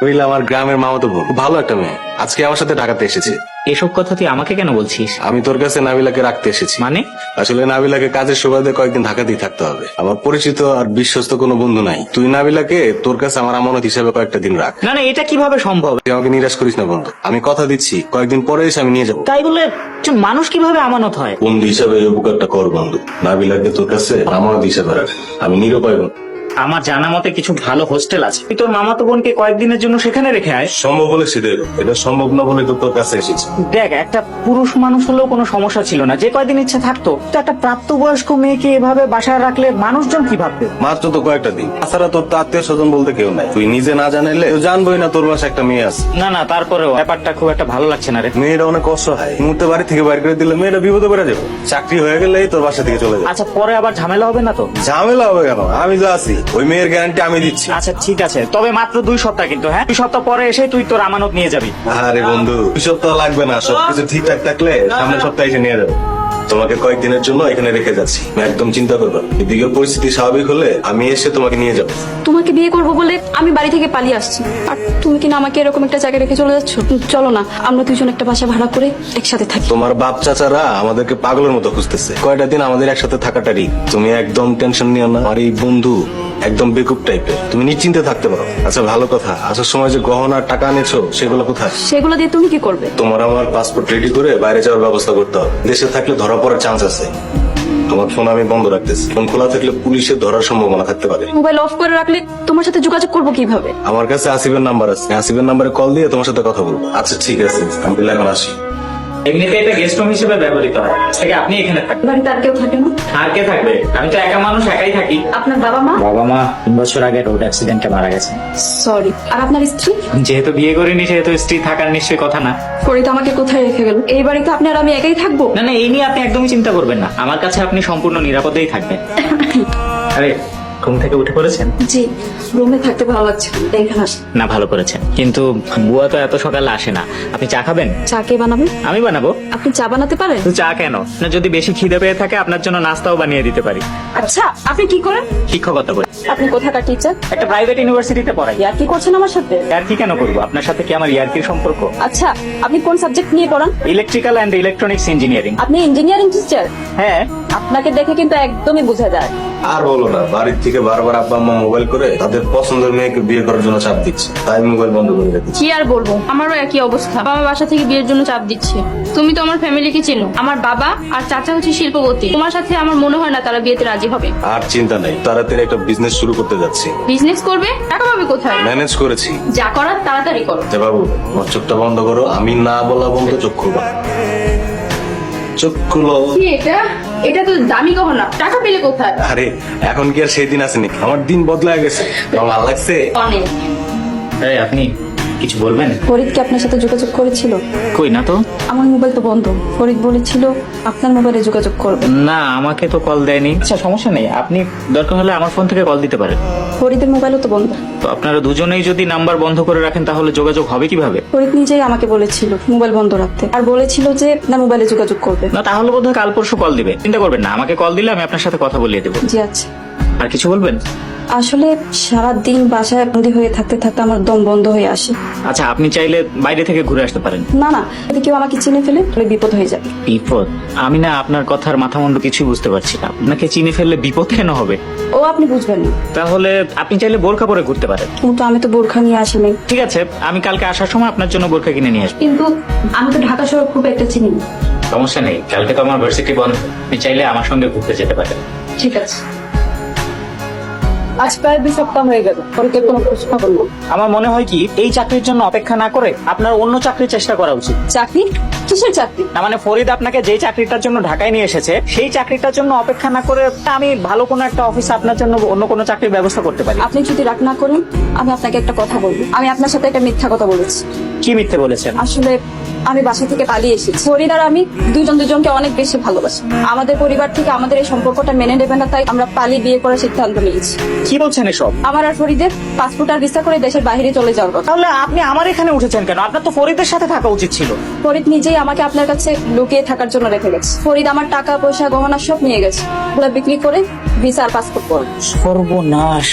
রইল আমার গ্রামের মামাতো বোন, খুব ভালো একটা মেয়ে। আজকে আমার সাথে ঢাকাতে এসেছে। এসব কথা তুই আমাকে কেন বলছিস? আমি তোর কাছে নাবিলাকে রাখতে এসেছি। মানে? আসলে নাবিলাকে কাজের সুবাদে কয়েকদিন ঢাকাতেই থাকতে হবে। আমার পরিচিত আর বিশ্বস্ত কোনো বন্ধু নাই। তুই নাবিলাকে তোর কাছে আমার আমানত হিসাবে কয়েকটা দিন রাখ। না না, এটা কিভাবে সম্ভব? তুই আমাকে নিরাশ করিস না বন্ধু, আমি কথা দিচ্ছি কয়েকদিন পরে এসে আমি নিয়ে যাবো। তাই বলে একজন মানুষ কিভাবে আমানত হয়? বন্ধু হিসাবে এই উপকারটা কর বন্ধু। নাবিলাকে তোর কাছে আমানত হিসাবে রাখ। আমি নিরুপায় বন্ধু। আমার জানা মতে কিছু ভালো হোস্টেল আছে, তুই তোর মামাতো বোনকে কয়েকদিনের জন্য সেখানে রেখে আয়। সম্ভব হলে সেটাই হোক। এটা সম্ভব না বলে তো তোর কাছে এসেছি। দেখ, একটা পুরুষ মানুষ হলেও কোনো সমস্যা ছিল না, যে কয়দিন ইচ্ছা থাকতো। তো একটা প্রাপ্তবয়স্ক মেয়েকে এভাবে বাসায় রাখলে মানুষজন কি ভাববে? মাত্র তো কয়েকটা দিন, তাছাড়া তোর তো আত্মীয় স্বজন বলতে কেউ নাই। তুই নিজে না জানাইলে কেউ জানবোই না তোর বাসায় একটা মেয়ে আছে। না না, তারপরেও ব্যাপারটা খুব একটা ভালো লাগছে না রে। মেয়েটা অনেক কষ্ট হয়, মুহূর্তে বাড়ি থেকে বাইর করে দিলে মেয়েটা বিপদে পড়ে যাবে। চাকরি হয়ে গেলেই তোর বাসা থেকে চলে যাবে। আচ্ছা, পরে আবার ঝামেলা হবে না তো? ঝামেলা হবে কেন? আমি যা আছি, ওই মেয়ের গ্যারান্টি আমি দিচ্ছি। আচ্ছা ঠিক আছে, তবে মাত্র 2 সপ্তাহ কিন্তু। হ্যাঁ, 2 সপ্তাহ পরে এসে তুই তোর আমানত নিয়ে যাবি। আরে বন্ধু, 2 সপ্তাহ লাগবে না, সবকিছু ঠিকঠাক থাকলে সামনের সপ্তাহে এসে নিয়ে যাবে। তোমাকে কয়েকদিনের জন্য এখানে রেখে যাচ্ছি, একদম চিন্তা করবে না। এদিকে পরিস্থিতি স্বাভাবিক হলে আমি এসে তোমাকে নিয়ে যাবো। তোমাকে বিয়ে করব বলে আমি বাড়ি থেকে পালিয়ে আসছি, আর তুমি কিনা আমাকে এরকম একটা জায়গায় রেখে চলে যাচ্ছ। চলো না, আমরা দুজন একটা বাসা ভাড়া করে একসাথে থাকি। তোমার বাপ চাচারা আমাদেরকে পাগলের মতো খুঁজতেছে, কয়টা দিন আমাদের একসাথে থাকাটারই। তুমি একদম টেনশন নিও না, আর এই বন্ধু একদম বেকুব টাইপের, তুমি নিশ্চিন্তে থাকতে পারো। আচ্ছা ভালো কথা, আসার সময় যে গহনা টাকা এনেছো সেগুলো কোথায়? সেগুলো দিয়ে তুমি কি করবে? তোমার আমার পাসপোর্ট রেডি করে বাইরে যাওয়ার ব্যবস্থা করতে হবে। দেশে থাকলে ধরা পড়ার চান্স আছে। তোমার ফোন আমি বন্ধ রাখতেছি, ফোন খোলা থাকলে পুলিশের ধরার সম্ভাবনা থাকতে পারে। মোবাইল অফ করে রাখলে তোমার সাথে যোগাযোগ করবো কিভাবে? আমার কাছে আসিফের নাম্বার আছে, আসিফের নাম্বারে কল দিয়ে তোমার সাথে কথা বলবো। আচ্ছা ঠিক আছে, আমি তাহলে এখন আসি। এমনিতে এটা গেস্ট রুম হিসেবে ব্যবহৃত হয়, থেকে আপনি এখানে থাকবেন। বাড়িতে আর কেউ থাকে না? আর কে থাকবে? আমি তো একা মানুষ, একাই থাকি। আপনার বাবা মা? বাবা মা 3 বছর আগে রোড অ্যাক্সিডেন্টে মারা গেছে। সরি। আর আপনার স্ত্রী? যেহেতু বিয়ে করিনি সেহেতু স্ত্রী থাকার নিশ্চয়ই কথা না। ফরিদ আমাকে কোথায় রেখে গেল? এই বাড়িতে আপনি আর আমি একাই থাকবো? না না, এই নিয়ে আপনি একদমই চিন্তা করবেন না, আমার কাছে আপনি সম্পূর্ণ নিরাপদেই থাকবেন। আরে, ঘুম থেকে উঠে পড়েছেন? জি, রুমে থাকতে ভালো লাগছে না, তাই এখানে আসি। না, ভালো করেছেন, কিন্তু বুয়া তো এত সকালে আসে না। আপনি চা খাবেন? চা কে বানাবে? আমি বানাবো। আপনি চা বানাতে পারেন? তো চা কেন না, যদি বেশি খিদে পেয়ে থাকে আপনার জন্য নাস্তাও বানিয়ে দিতে পারি। আচ্ছা, আপনি কি করেন? শিক্ষকতা করি, আপনি কোথাকার টিচার? একটা প্রাইভেট ইউনিভার্সিটিতে পড়াই। ইয়ার কি করছেন আমার সাথে? আর কি কেন করবো? আপনার সাথে কি আমার ইয়ার্কির সম্পর্ক? আচ্ছা, আপনি কোন সাবজেক্ট নিয়ে পড়ান? Electrical and electronics engineering. আপনি ইঞ্জিনিয়ারিং টিচার? হ্যাঁ। আপনাকে দেখে কিন্তু একদমই বোঝা যায়। আর বলো না, বাড়ির থেকে বারবার আব্বা আম্মা মোবাইল করে তাদের পছন্দের মেয়েকে বিয়ে করার জন্য চাপ দিচ্ছে, তাই মোবাইল বন্ধ করে রেখেছি। কি আর বলবো, আমারও একই অবস্থা। বাবা বাসা থেকে বিয়ের জন্য চাপ দিচ্ছে। তুমি তো আমার ফ্যামিলিকে চেনো, আমার বাবা আর চাচা হচ্ছে শিল্পপতি। তোমার সাথে আমার মনে হয় না তারা বিয়েতে রাজি হবে। আর চিন্তা নাই, তাড়াতাড়ি একটা বিজনেস শুরু করতে যাচ্ছি। বিজনেস করবে? টাকা পাবে কোথায়? ম্যানেজ করেছি। যা করার তাড়াতাড়ি করো। যে বাবু, আমার চোখটা বন্ধ করো, আমি না বলা বন্ধ, চোখ খুলবা। চোখ খুলো। কি এটা? এটা তো দামি গহনা, টাকা পেলে কোথায়? আরে এখন কি আর সেই দিন আসেনি, আমার দিন বদলায় গেছে। তোমার ভালো লাগছে? অনেক। এই, আপনি কিছু বলবেন? ফরিদ কি আপনার সাথে যোগাযোগ করেছিল? কই না তো। আমার মোবাইল তো বন্ধ। ফরিদ বলেছিল আপনার মোবাইলে যোগাযোগ করবে। না, আমাকে তো কল দেয়নি। আচ্ছা সমস্যা নেই, আপনি দরকার হলে আমার ফোন থেকে কল দিতে পারেন। ফরিদের মোবাইলও তো বন্ধ। তো আপনারা দুজনেই যদি নাম্বার বন্ধ করে রাখেন তাহলে যোগাযোগ হবে কিভাবে? ফরিদ নিজেই আমাকে বলেছিল মোবাইল বন্ধ রাখতে, আর বলেছিল যে আপনার মোবাইলে যোগাযোগ করবে। না, তাহলে বোধহয় কাল পরশু কল দিবে। চিন্তা করবেন না, আমাকে কল দিলে আমি আপনার সাথে কথা বলিয়ে দেবো। জি আচ্ছা। আর কিছু বলবেন? আসলে সারাদিন বাসায় বন্দি হয়ে থাকতে থাকতে আমার দম বন্ধ হয়ে আসে। আচ্ছা, আপনি চাইলে বাইরে থেকে ঘুরে আসতে পারেন। না না, যদি কেউ আমাকে চিনে ফেলে তাহলে বিপদ হয়ে যাবে। বিপদ? আমি না আপনার কথার মাথা মুন্ডু কিছুই বুঝতে পারছি না। আপনাকে চিনে ফেললে বিপদ কেন হবে? ও আপনি বুঝবেন না। তাহলে আপনি চাইলে বোরখা পরে ঘুরতে পারেন। কিন্তু আমি তো বোরখা নিয়ে আসিনি। ঠিক আছে, আমি কালকে আসার সময় আপনার জন্য বোরখা কিনে নিয়ে আসবো। কিন্তু আমি তো ঢাকা শহর খুব একটা চিনি না। সমস্যা নেই, কালকে তো আমার ভার্সিটি বন্ধ, আপনি চাইলে আমার সঙ্গে ঘুরতে যেতে পারেন। ঠিক আছে। আজ প্রায় 2 সপ্তাহ হয়ে গেল, ফরিদের কোনো খোঁজ খবর নেই। আমার মনে হয় কি, এই চাকরির জন্য অপেক্ষা না করে আপনার অন্য চাকরির চেষ্টা করা উচিত। চাকরি? কিসের চাকরি? না মানে, ফরিদ আপনাকে যেই চাকরিটার জন্য ঢাকায় নিয়ে এসেছে সেই চাকরিটার জন্য অপেক্ষা না করে আমি ভালো কোনো একটা অফিসে আপনার জন্য অন্য কোনো চাকরির ব্যবস্থা করতে পারি। আপনি যদি রাগ না করেন আমি আপনাকে একটা কথা বলবো। আমি আপনার সাথে একটা মিথ্যা কথা বলেছি। কি মিথ্যে বলেছেন? আসলে আমি বাসা থেকে পালিয়ে এসেছি। ফরিদ আর আমি দুজনকে অনেক বেশি ভালোবাসি। আমাদের পরিবার থেকে আমাদের এই সম্পর্কটা মেনে নেবে না, তাই আমরা পালিয়ে বিয়ে করার সিদ্ধান্ত নিয়েছি। কি বলছেন এসব? আমার আর ফরিদের পাসপোর্ট আর ভিসা করে দেশের বাইরে চলে যাওয়ার কথা। তাহলে আপনি আমার এখানে উঠেছেন কেন? আপনার তো ফরিদের সাথে থাকা উচিত ছিল। ফরিদ নিজেই আমাকে আপনার কাছে লুকিয়ে থাকার জন্য রেখে গেছে। ফরিদ আমার টাকা পয়সা গহনা সব নিয়ে গেছে, ওগুলো বিক্রি করে ভিসা আর পাসপোর্ট করে। সর্বনাশ।